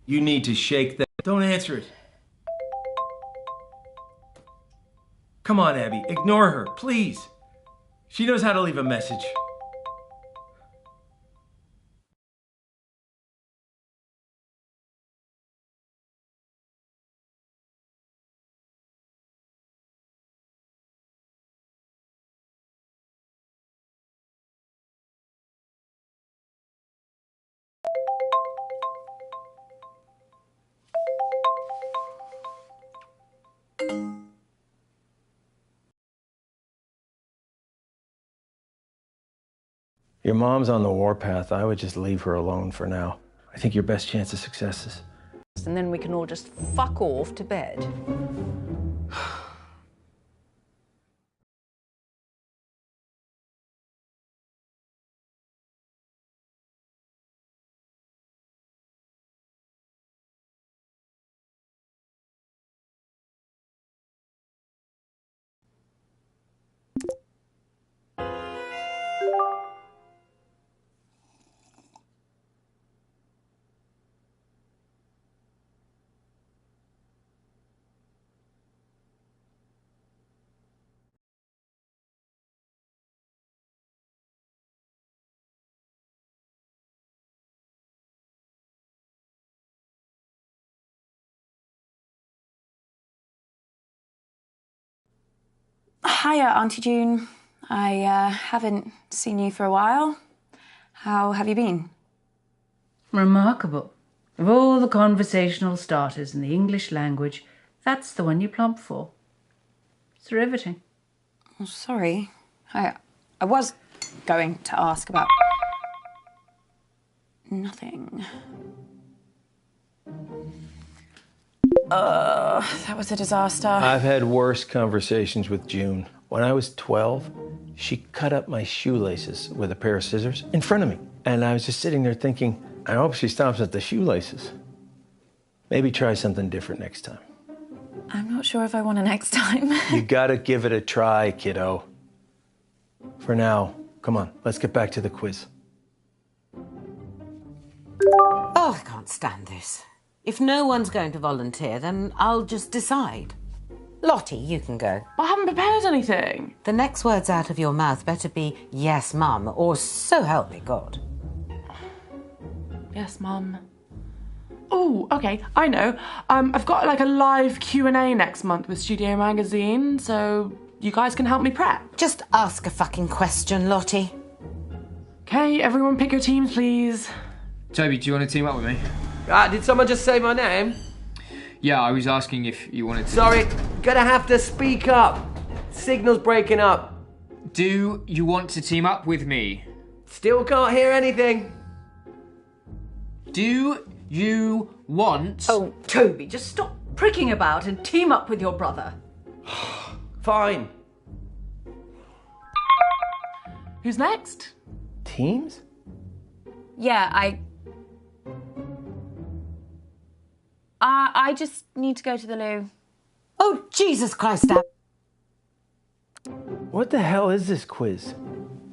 You need to shake that. Don't answer it. Come on, Abby. Ignore her, please. She knows how to leave a message. Your mom's on the warpath. I would just leave her alone for now. I think your best chance of success is... And then we can all just fuck off to bed. Hiya, Auntie June. I haven't seen you for a while. How have you been? Remarkable. Of all the conversational starters in the English language, that's the one you plump for. It's riveting. Oh, sorry. I was going to ask about... Nothing. That was a disaster. I've had worse conversations with June. When I was 12, she cut up my shoelaces with a pair of scissors in front of me. And I was just sitting there thinking, I hope she stops at the shoelaces. Maybe try something different next time. I'm not sure if I want to next time. You gotta give it a try, kiddo. For now, come on, let's get back to the quiz. Oh, I can't stand this. If no one's going to volunteer, then I'll just decide. Lottie, you can go. I haven't prepared anything. The next words out of your mouth better be yes, Mum, or so help me God. Yes, Mum. Oh, okay, I know. I've got like a live Q&A next month with Studio Magazine, so you guys can help me prep. Just ask a fucking question, Lottie. Okay, everyone pick your teams, please. Toby, do you want to team up with me? Did someone just say my name? Yeah, I was asking if you wanted to... Sorry, gonna have to speak up. Signal's breaking up. Do you want to team up with me? Still can't hear anything. Do you want... Oh, Toby, just stop pricking about and team up with your brother. Fine. Who's next? Teams? Yeah, I just need to go to the loo. Oh, Jesus Christ, Dad. What the hell is this quiz?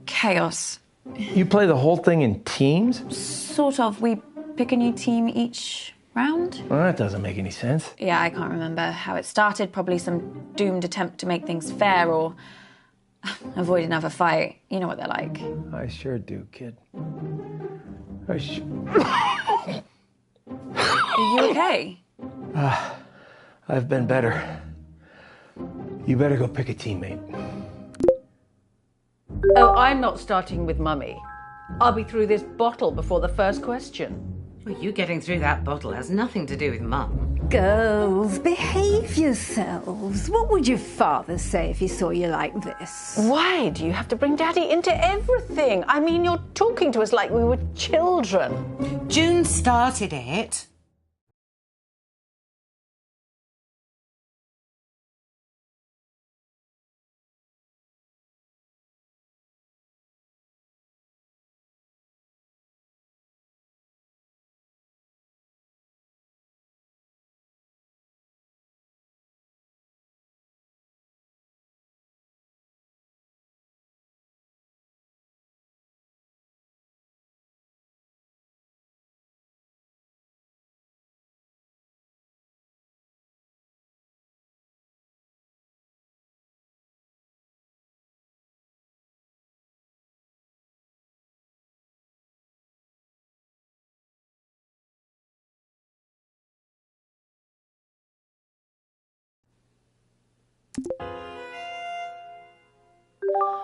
Chaos. You play the whole thing in teams? Sort of. We pick a new team each round. Well, that doesn't make any sense. Yeah, I can't remember how it started. Probably some doomed attempt to make things fair or avoid another fight. You know what they're like. I sure do, kid. Are you okay? I've been better. You better go pick a teammate. Oh, I'm not starting with Mummy. I'll be through this bottle before the first question. Well, you getting through that bottle has nothing to do with Mum. Girls, behave yourselves. What would your father say if he saw you like this? Why do you have to bring Daddy into everything? I mean, you're talking to us like we were children. June started it.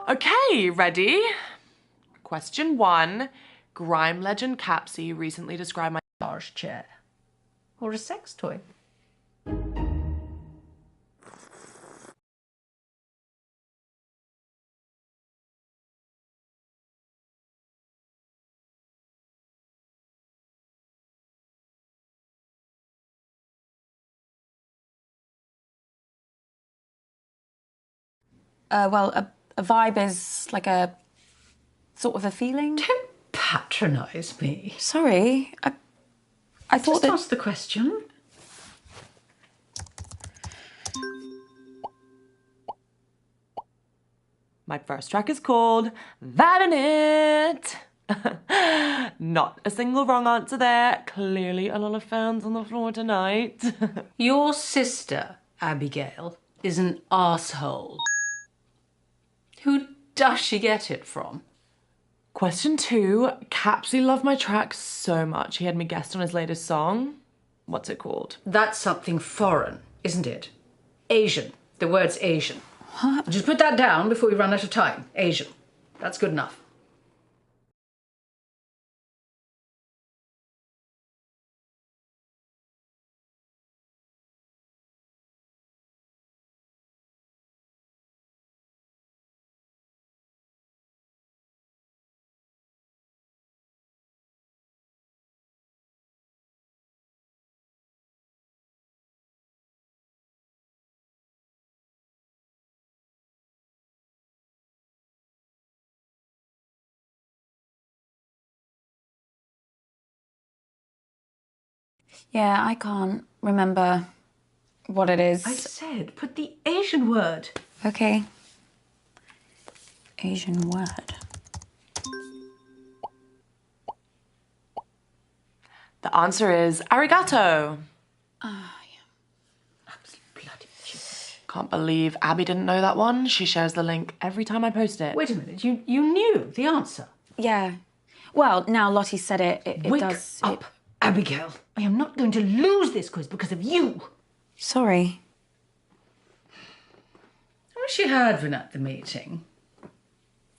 Okay, ready? Question 1. Grime legend Capsy recently described my Large chair. Or a sex toy. Well, a vibe is like a sort of a feeling. Don't patronise me. Sorry, I thought Just that. ask the question. My first track is called That in It. Not a single wrong answer there. Clearly a lot of fans on the floor tonight. Your sister, Abigail, is an arsehole. Who does she get it from? Question 2. Capsy loved my track so much he had me guest on his latest song. What's it called? That's something foreign, isn't it? Asian. The word's Asian. Just put that down before we run out of time. Asian. That's good enough. Yeah, I can't remember what it is. I said, put the Asian word. Okay. Asian word. The answer is arigato. Can't believe Abby didn't know that one. She shares the link every time I post it. Wait a minute, you knew the answer. Yeah. Well, now Lottie said it, it Wake does... up, Abigail. I am not going to lose this quiz because of you. Sorry. I wish you had been at the meeting.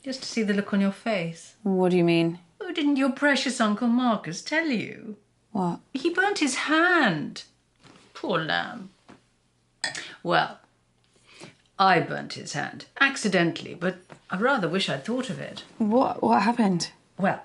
Just to see the look on your face. What do you mean? Oh, didn't your precious Uncle Marcus tell you? What? He burnt his hand. Poor lamb. Well, I burnt his hand. Accidentally, but I rather wish I'd thought of it. What happened? Well,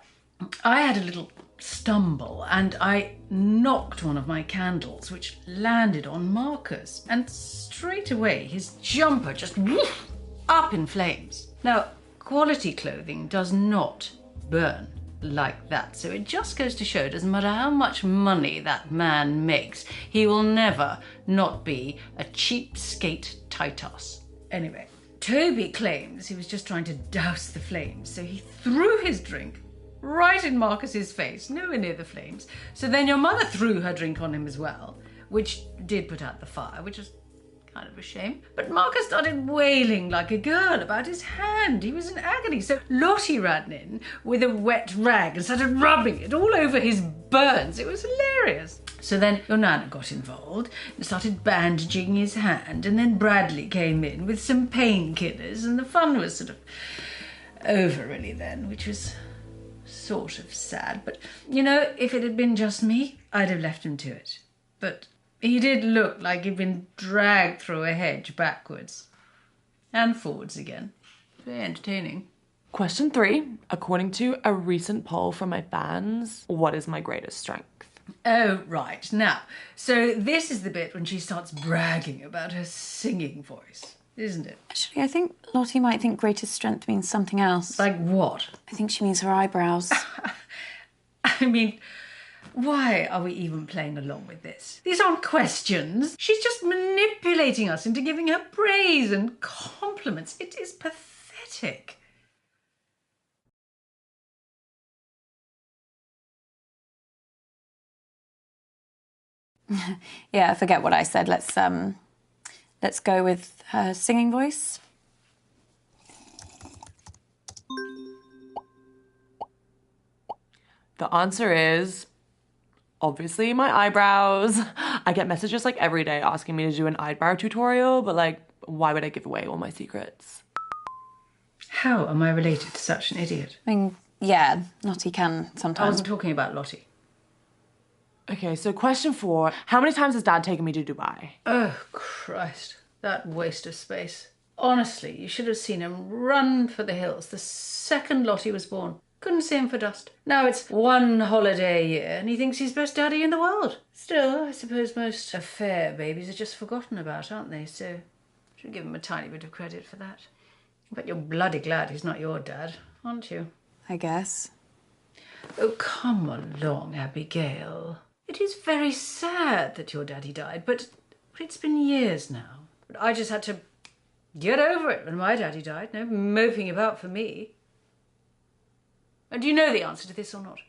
I had a little stumble and I knocked one of my candles, which landed on Marcus. And straight away, his jumper just woof, up in flames. Now, quality clothing does not burn like that. So it just goes to show, doesn't matter how much money that man makes, he will never not be a cheapskate Titus. Anyway, Toby claims he was just trying to douse the flames, so he threw his drink right in Marcus's face, nowhere near the flames. So then your mother threw her drink on him as well, which did put out the fire, which was kind of a shame. But Marcus started wailing like a girl about his hand. He was in agony. So Lottie ran in with a wet rag and started rubbing it all over his burns. It was hilarious. So then your Nana got involved and started bandaging his hand, and then Bradley came in with some painkillers, and the fun was sort of over really then, which was sort of sad. But, you know, if it had been just me, I'd have left him to it. But he did look like he'd been dragged through a hedge backwards and forwards again. Very entertaining. Question 3. According to a recent poll from my fans, what is my greatest strength? Oh, right. Now, so this is the bit when she starts bragging about her singing voice, isn't it? Actually, I think Lottie might think greatest strength means something else. Like what? I think she means her eyebrows. I mean, why are we even playing along with this? These aren't questions. She's just manipulating us into giving her praise and compliments. It is pathetic. Yeah, forget what I said. Let's go with her singing voice. The answer is obviously my eyebrows. I get messages like every day asking me to do an eyebrow tutorial, but like, why would I give away all my secrets? How am I related to such an idiot? I mean, yeah, Lottie can I sometimes. wasn't talking about Lottie. Okay, so question 4. How many times has Dad taken me to Dubai? Oh, Christ. That waste of space. Honestly, you should have seen him run for the hills the second Lottie was born. Couldn't see him for dust. Now it's one holiday a year and he thinks he's best daddy in the world. Still, I suppose most affair babies are just forgotten about, aren't they? So, should give him a tiny bit of credit for that. But you're bloody glad he's not your dad, aren't you? I guess. Oh, come along, Abigail. It is very sad that your daddy died, but it's been years now. But I just had to get over it when my daddy died. No moping about for me. And do you know the answer to this or not?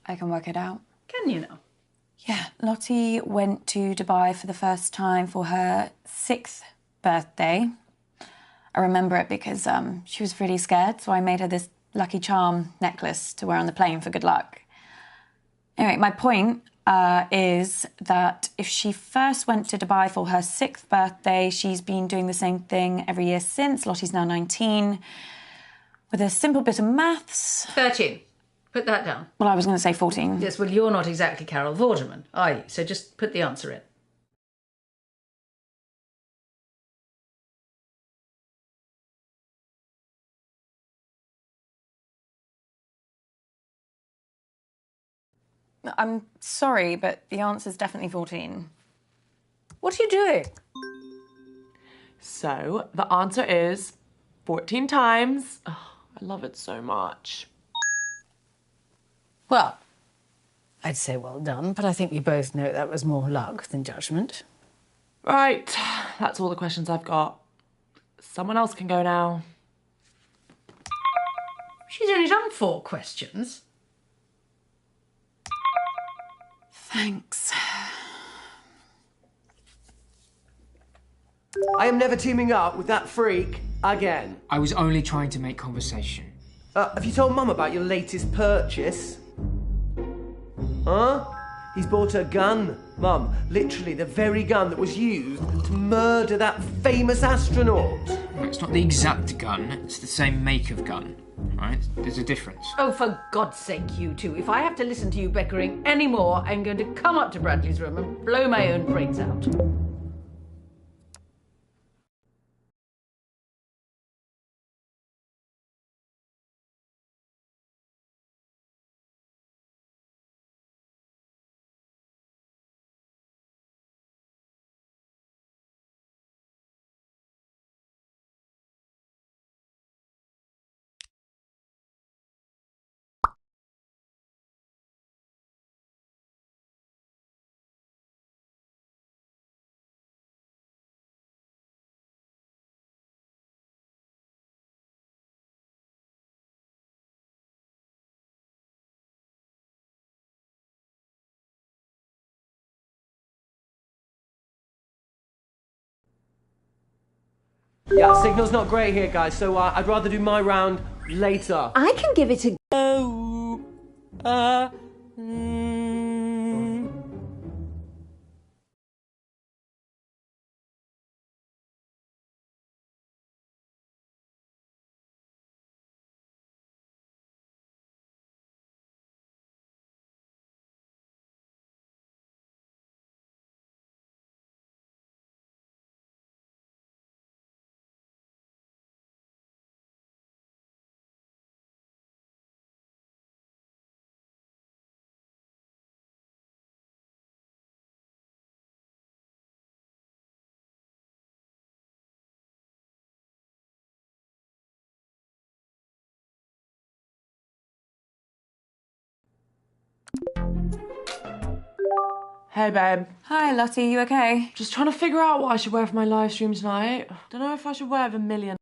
I can work it out. Can you now? Yeah, Lottie went to Dubai for the first time for her 6th birthday. I remember it because she was really scared, so I made her this Lucky Charm necklace to wear on the plane for good luck. Anyway, my point is that if she first went to Dubai for her 6th birthday, she's been doing the same thing every year since. Lottie's now 19. With a simple bit of maths... 13. Put that down. Well, I was going to say 14. Yes, well, you're not exactly Carol Vorderman, are you? So just put the answer in. I'm sorry, but the answer's definitely 14. What are you doing? So, the answer is 14 times. Oh, I love it so much. Well, I'd say well done, but I think we both know that was more luck than judgment. Right, that's all the questions I've got. Someone else can go now. She's only done 4 questions. Thanks. I am never teaming up with that freak again. I was only trying to make conversation. Have you told Mum about your latest purchase? Huh? He's bought a gun, Mum. Literally the very gun that was used to murder that famous astronaut. It's not the exact gun, it's the same make of gun, right? There's a difference. Oh, for God's sake, you two. If I have to listen to you bickering anymore, I'm going to come up to Bradley's room and blow my own brains out. Yeah, signal's not great here, guys, so I'd rather do my round later. I can give it a Oh, Hey, babe. Hi, Lottie, you okay? Just trying to figure out what I should wear for my live stream tonight. Don't know if I should wear Vermilion.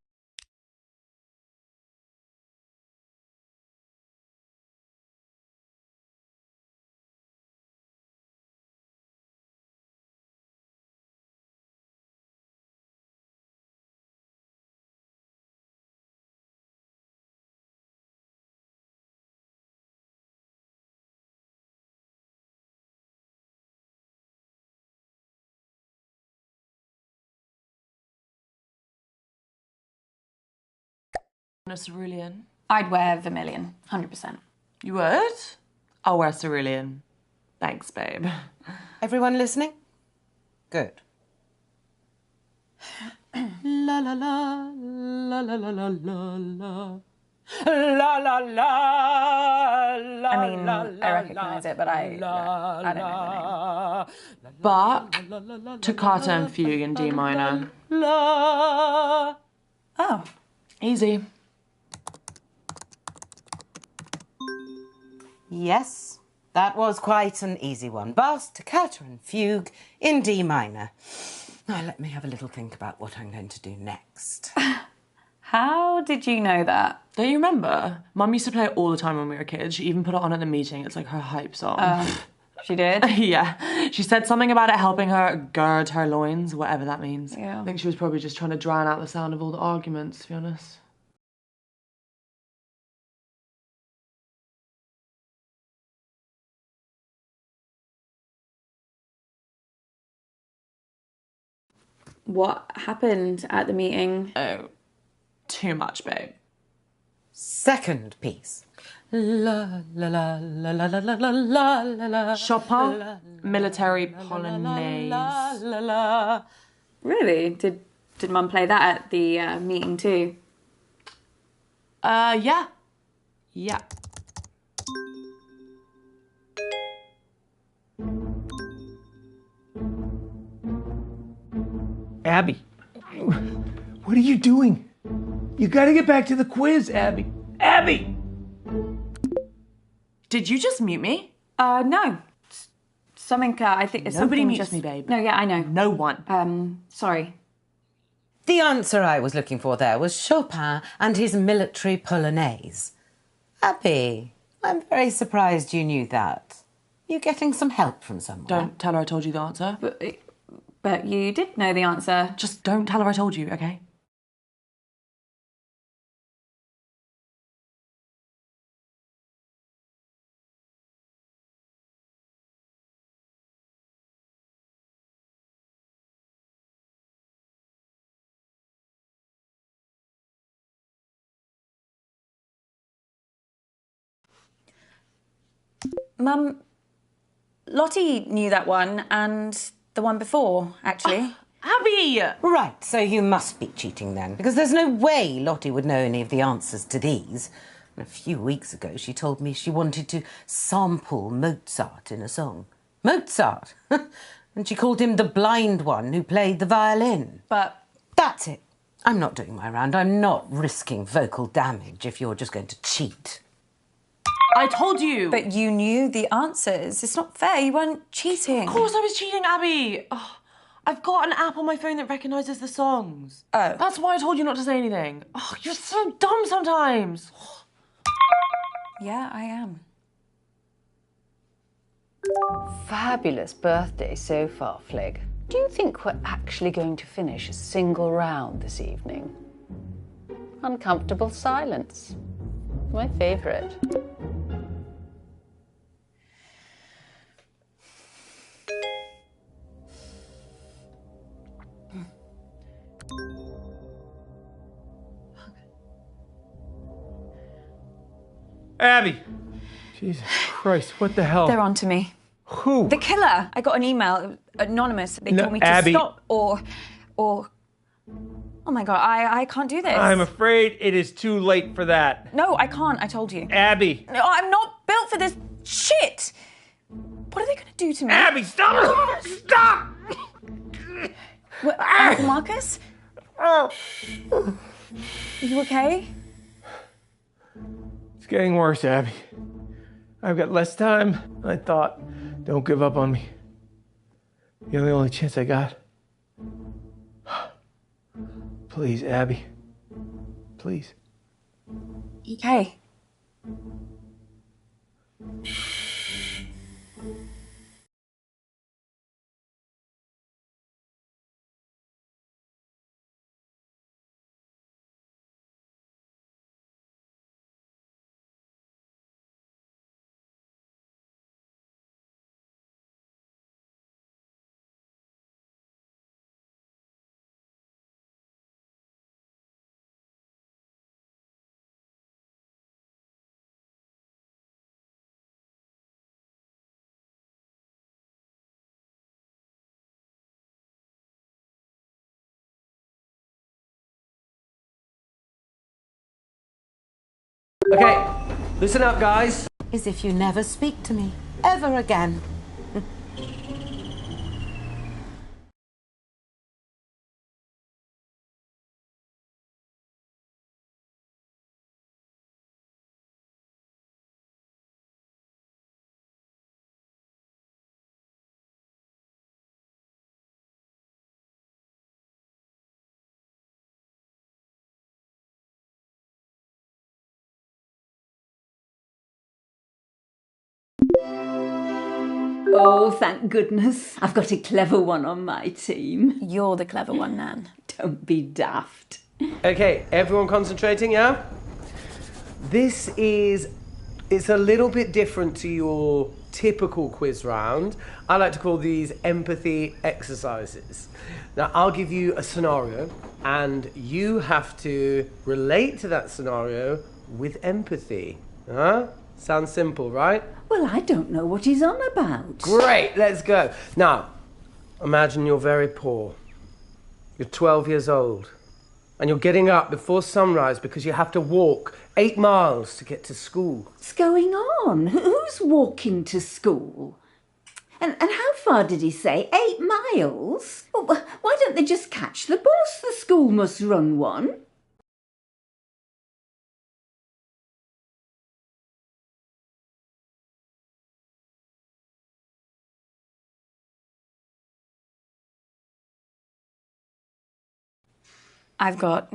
A cerulean. I'd wear Vermilion, 100%. You would? I'll wear cerulean. Thanks, babe. Everyone listening? Good. La la la la la la la la la. La la la la. I mean, I recognise it, but I don't know the name. But Toccata and Fugue in D minor. La. Oh. Easy. Yes, that was quite an easy one. Bass, Toccata and Fugue in D minor. Now let me have a little think about what I'm going to do next. How did you know that? Don't you remember? Mum used to play it all the time when we were kids. She even put it on at the meeting. It's like her hype song. She did? Yeah. She said something about it helping her gird her loins, whatever that means. Yeah. I think she was probably just trying to drown out the sound of all the arguments, to be honest. What happened at the meeting? Oh, too much, babe. Second piece. La la la la la la la la la la. Chopin, Military Polonaise. La la la. Really? Did Mum play that at the meeting too? Yeah. Yeah. Abby, what are you doing? You gotta get back to the quiz, Abby. Abby! Did you just mute me? No. Something, I think... Nobody something meets just... me, babe. No, yeah, I know. No one. Sorry. The answer I was looking for there was Chopin and his military polonaise. Abby, I'm very surprised you knew that. You getting some help from someone? Don't tell her I told you the answer. But you did know the answer. Just don't tell her I told you, okay? Mum, Lottie knew that one and the one before, actually. Abby! Right, so you must be cheating then, because there's no way Lottie would know any of the answers to these. A few weeks ago, she told me she wanted to sample Mozart in a song. Mozart! And she called him the blind one who played the violin. But... That's it. I'm not doing my round. I'm not risking vocal damage if you're just going to cheat. I told you! But you knew the answers. It's not fair. You weren't cheating. Of course I was cheating, Abby! Oh, I've got an app on my phone that recognises the songs. Oh. That's why I told you not to say anything. Oh, you're so dumb sometimes. Yeah, I am. Fabulous birthday so far, Flig. Do you think we're actually going to finish a single round this evening? Uncomfortable silence. My favourite. Abby! Jesus Christ, what the hell? They're on to me. Who? The killer. I got an email, anonymous. They No, told me to Abby. stop or... Oh my God, I can't do this. I'm afraid it is too late for that. No, I can't, I told you. Abby! No, I'm not built for this shit! What are they going to do to me? Abby, stop! Stop! What, Uncle Marcus? Are you okay? It's getting worse, Abby. I've got less time than I thought. Don't give up on me. You're the only chance I got. Please, Abby. Please. Okay. Okay, listen up, guys. As if you never speak to me ever again. Oh, thank goodness. I've got a clever one on my team. You're the clever one, Nan. Don't be daft. Okay, everyone concentrating, yeah? It's a little bit different to your typical quiz round. I like to call these empathy exercises. Now, I'll give you a scenario, and you have to relate to that scenario with empathy. Huh? Sounds simple, right? Well, I don't know what he's on about. Great, let's go. Now, imagine you're very poor. You're 12 years old. And you're getting up before sunrise because you have to walk 8 miles to get to school. What's going on? Who's walking to school? And how far did he say? 8 miles? Well, why don't they just catch the bus? The school must run one. I've got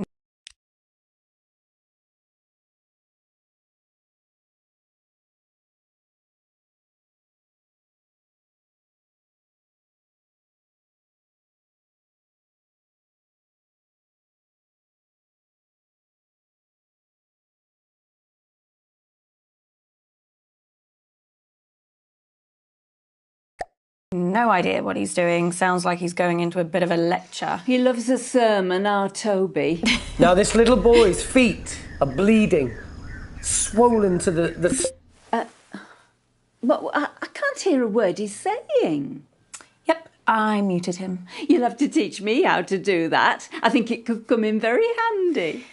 no idea what he's doing. Sounds like he's going into a bit of a lecture. He loves a sermon, our Toby. Now, this little boy's feet are bleeding, swollen to the... But I can't hear a word he's saying. Yep, I muted him. You'll have to teach me how to do that. I think it could come in very handy.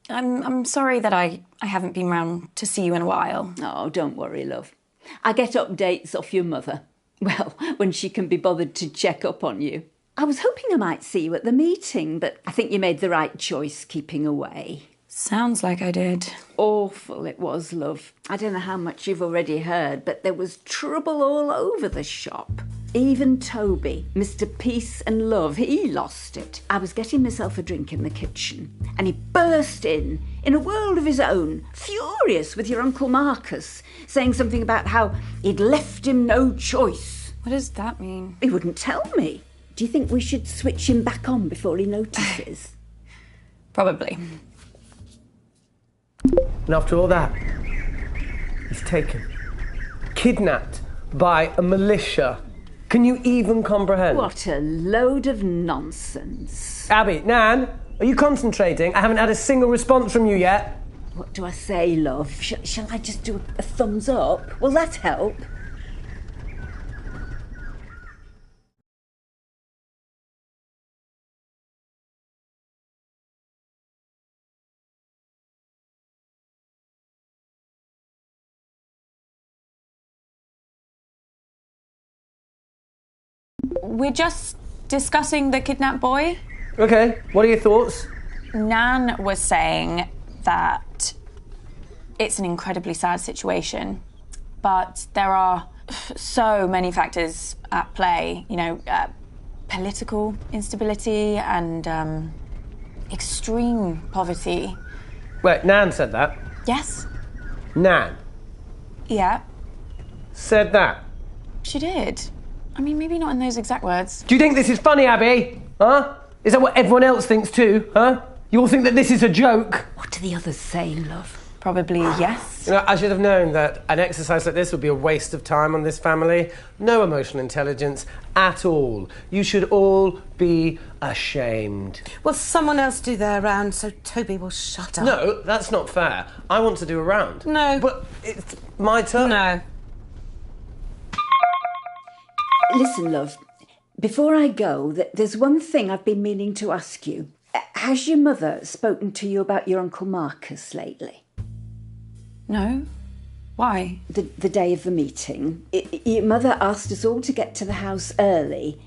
I'm sorry that I haven't been round to see you in a while. Oh, don't worry, love. I get updates off your mother. Well, when she can be bothered to check up on you. I was hoping I might see you at the meeting, but I think you made the right choice keeping away. Sounds like I did. Awful it was, love. I don't know how much you've already heard, but there was trouble all over the shop. Even Toby, Mr. Peace and Love, he lost it. I was getting myself a drink in the kitchen, and he burst in a world of his own, furious with your Uncle Marcus, saying something about how he'd left him no choice. What does that mean? He wouldn't tell me. Do you think we should switch him back on before he notices? Probably. And after all that, he's taken, kidnapped by a militia. Can you even comprehend? What a load of nonsense. Abby, Nan, are you concentrating? I haven't had a single response from you yet. What do I say, love? Shall I just do a thumbs up? Will that help? We're just discussing the kidnapped boy. Okay, what are your thoughts? Nan was saying that it's an incredibly sad situation, but there are so many factors at play, political instability and extreme poverty. Wait, Nan said that? Yes? Nan Yeah, said that? she did. I mean, maybe not in those exact words. Do you think this is funny, Abby? Huh? Is that what everyone else thinks too, huh? You all think that this is a joke? What do the others say, love? Probably yes. I should have known that an exercise like this would be a waste of time on this family. No emotional intelligence at all. You should all be ashamed. Will someone else do their round so Toby will shut up? No, that's not fair. I want to do a round. No. But it's my turn. No. Listen, love, before I go, there's one thing I've been meaning to ask you. Has your mother spoken to you about your Uncle Marcus lately? No? Why? The day of the meeting. Your mother asked us all to get to the house early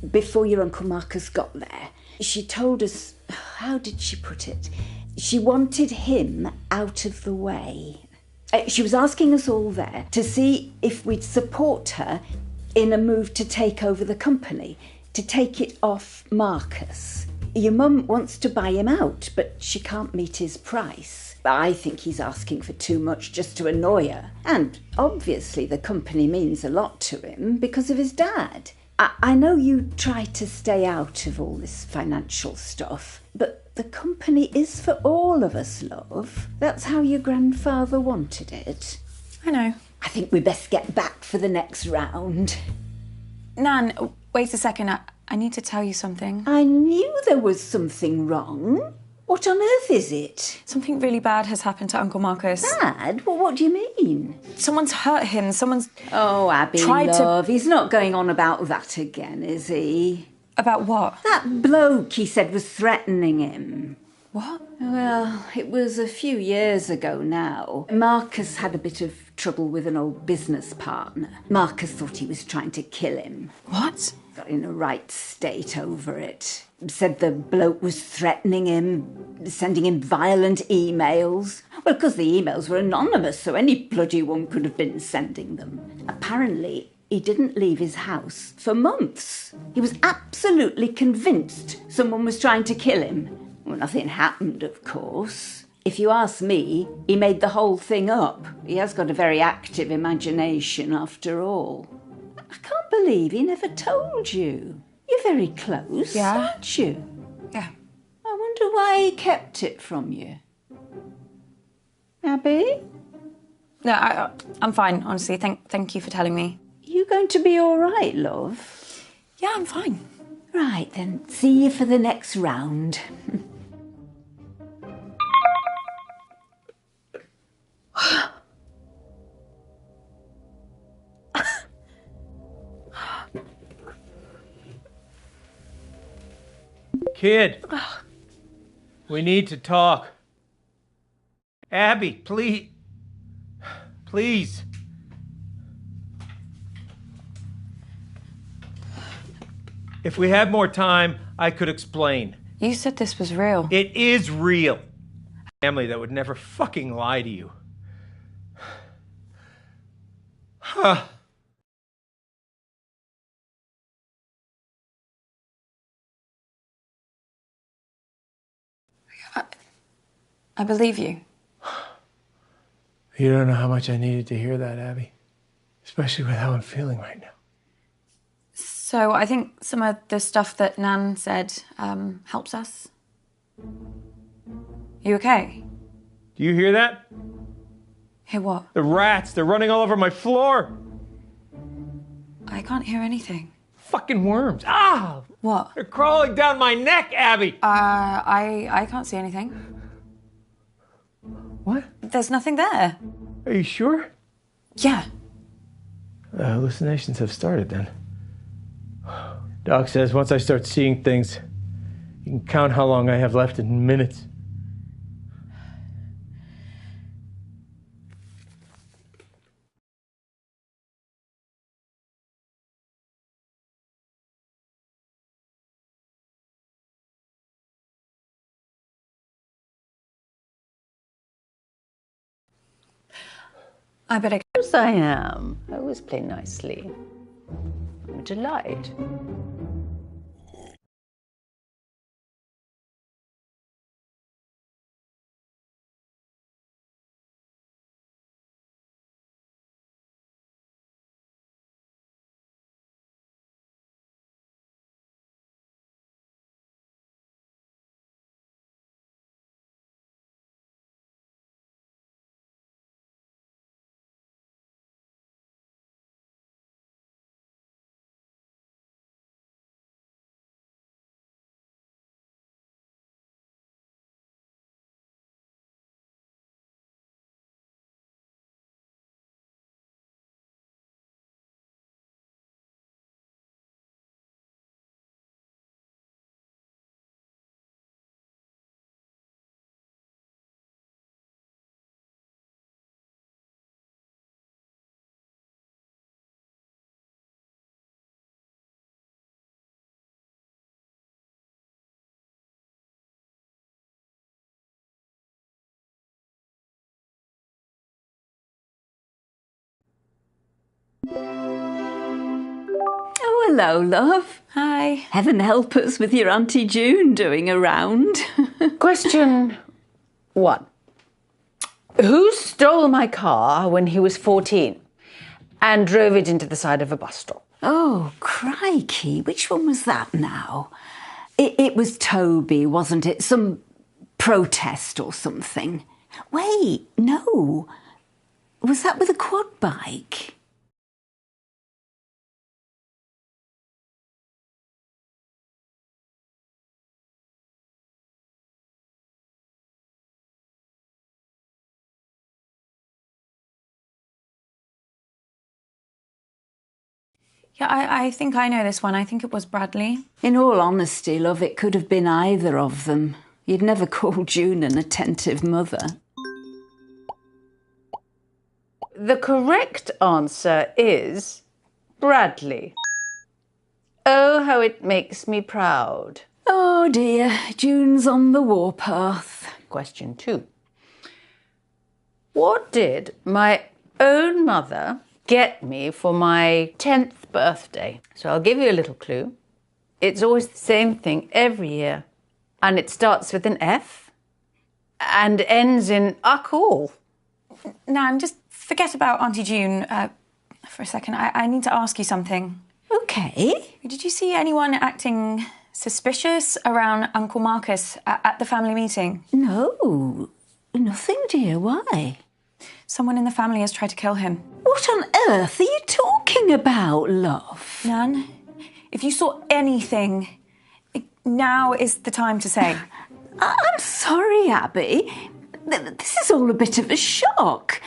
before your Uncle Marcus got there. She told us, how did she put it? She wanted him out of the way. She was asking us all there to see if we'd support her in a move to take over the company, to take it off Marcus. Your mum wants to buy him out, but she can't meet his price. I think he's asking for too much just to annoy her. And obviously the company means a lot to him because of his dad. I know you try to stay out of all this financial stuff, but the company is for all of us, love. That's how your grandfather wanted it. I know. I think we best get back for the next round. Nan, wait a second. I need to tell you something. I knew there was something wrong. What on earth is it? Something really bad has happened to Uncle Marcus. Bad? Well, what do you mean? Someone's hurt him. Someone's... Oh, Abby, love, he's not going on about that again, is he? About what? That bloke he said was threatening him. What? Well, it was a few years ago now. Marcus had a bit of trouble with an old business partner. Marcus thought he was trying to kill him. What? Got in a right state over it. Said the bloke was threatening him, sending him violent emails. Well, because the emails were anonymous, so any bloody one could have been sending them. Apparently, He didn't leave his house for months. He was absolutely convinced someone was trying to kill him. Well, nothing happened, of course. If you ask me, he made the whole thing up. He has got a very active imagination, after all. I can't believe he never told you. You're very close, aren't you? Yeah. I wonder why he kept it from you. Abby? No, I'm fine, honestly. Thank you for telling me. You going to be all right, love? Yeah, I'm fine. Right, then. See you for the next round. Kid, we need to talk. Abby, please. Please. If we had more time, I could explain. You said this was real. It is real. A family that would never fucking lie to you. Huh. I believe you. You don't know how much I needed to hear that, Abby. Especially with how I'm feeling right now. So I think some of the stuff that Nan said helps us. You okay? Do you hear that? Hear what? The rats, they're running all over my floor. I can't hear anything. Fucking worms. Ah! What? They're crawling down my neck, Abby. I can't see anything. What? There's nothing there. Are you sure? Yeah. The hallucinations have started then. Doc says once I start seeing things, you can count how long I have left in minutes. I better go. Of course I am. I always play nicely. I'm a delight. Oh, hello, love. Hi. Heaven help us with your Auntie June doing a round. Question 1. Who stole my car when he was 14 and drove it into the side of a bus stop? Oh, crikey. Which one was that now? It was Toby, wasn't it? Some protest or something. Wait, no. Was that with a quad bike? Yeah, I think I know this one. I think it was Bradley. In all honesty, love, it could have been either of them. You'd never call June an attentive mother. The correct answer is Bradley. Oh, how it makes me proud. Oh dear, June's on the warpath. Question 2. What did my own mother get me for my 10th birthday. So I'll give you a little clue. It's always the same thing every year. And it starts with an F and ends in uck all. Nan, just forget about Auntie June for a second. I need to ask you something. Okay. Did you see anyone acting suspicious around Uncle Marcus at the family meeting? No, nothing, dear. Why? Someone in the family has tried to kill him. What on earth are you talking about, love? Nan, if you saw anything, now is the time to say. I'm sorry, Abby. This is all a bit of a shock.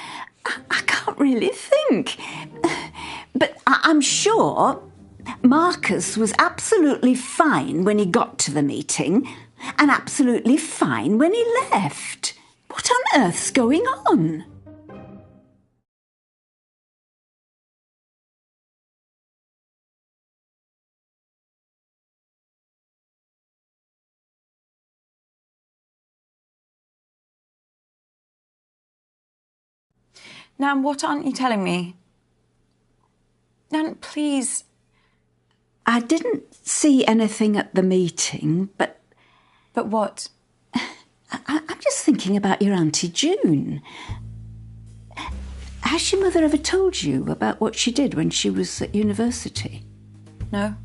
I can't really think. But I'm sure Marcus was absolutely fine when he got to the meeting and absolutely fine when he left. What on earth's going on? Nan, what aren't you telling me? Nan, please. I didn't see anything at the meeting, but... But what? I'm just thinking about your Auntie June. Has your mother ever told you about what she did when she was at university? No.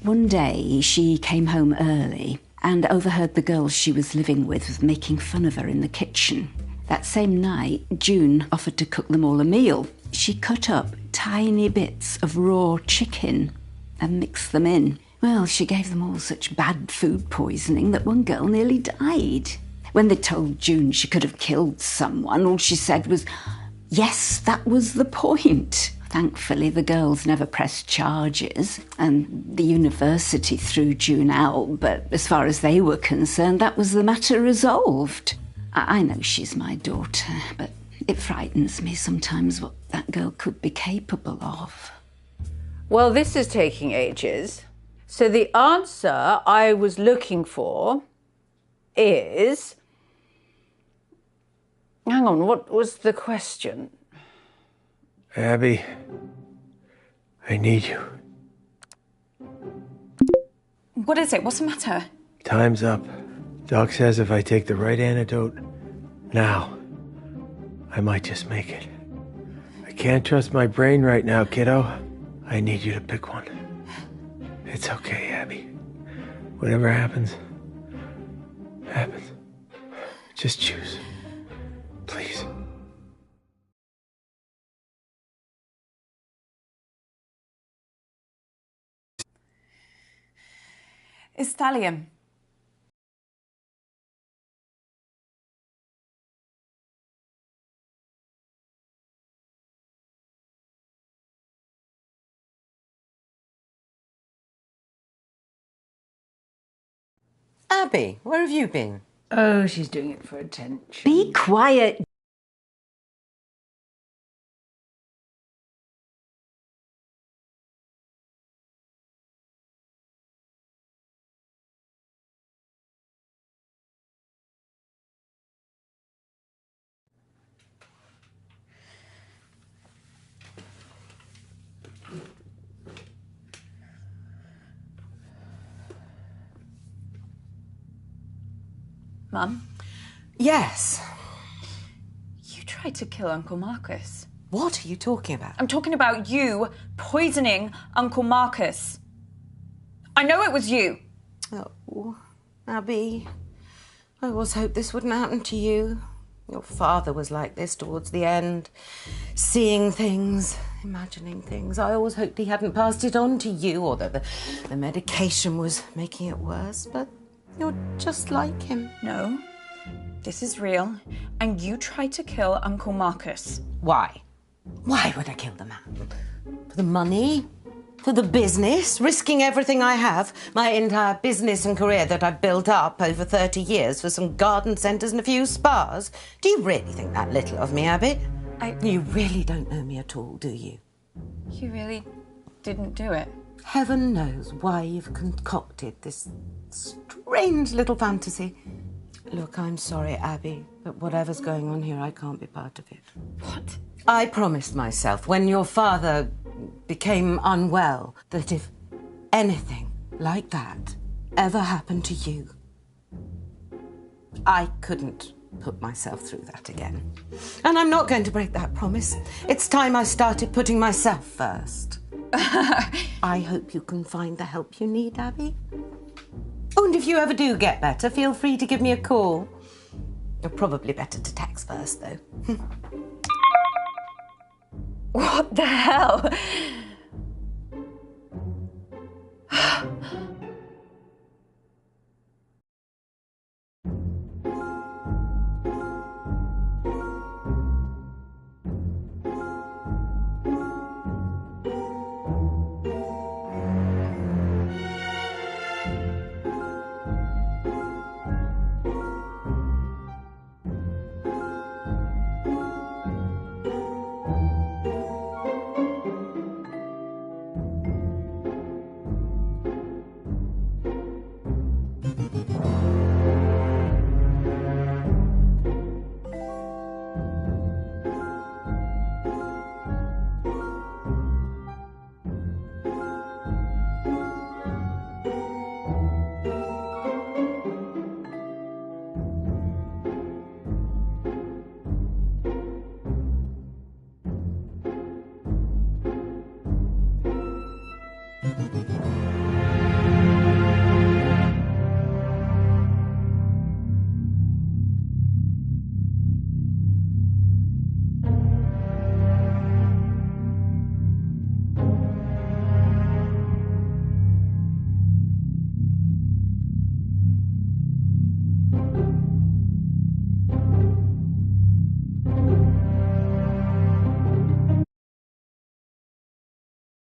One day she came home early and overheard the girls she was living with making fun of her in the kitchen. That same night, June offered to cook them all a meal. She cut up tiny bits of raw chicken and mixed them in. Well, she gave them all such bad food poisoning that one girl nearly died. When they told June she could have killed someone, all she said was, yes, that was the point. Thankfully, the girls never pressed charges, and the university threw June out, but as far as they were concerned, that was the matter resolved. I know she's my daughter, but it frightens me sometimes what that girl could be capable of. Well, this is taking ages. So the answer I was looking for is... Hang on, what was the question? Abby, I need you. What is it? What's the matter? Time's up. Doc says if I take the right antidote now, I might just make it. I can't trust my brain right now, kiddo. I need you to pick one. It's okay, Abby. Whatever happens, happens. Just choose. Please. It's thallium. Abby, where have you been? Oh, she's doing it for attention. Be quiet. Mum? Yes. You tried to kill Uncle Marcus. What are you talking about? I'm talking about you poisoning Uncle Marcus. I know it was you. Oh, Abby, I always hoped this wouldn't happen to you. Your father was like this towards the end. Seeing things, imagining things. I always hoped he hadn't passed it on to you, or that the medication was making it worse, but you're just like him. No, this is real, and you tried to kill Uncle Marcus. Why? Why would I kill the man? For the money? For the business? Risking everything I have? My entire business and career that I've built up over 30 years for some garden centres and a few spas? Do you really think that little of me, Abby? You really don't know me at all, do you? You really didn't do it. Heaven knows why you've concocted this strange little fantasy. Look, I'm sorry, Abby, but whatever's going on here, I can't be part of it. What? I promised myself when your father became unwell that if anything like that ever happened to you, I couldn't put myself through that again. And I'm not going to break that promise. It's time I started putting myself first. I hope you can find the help you need, Abby. Oh, and if you ever do get better, feel free to give me a call. You're probably better to text first, though. What the hell?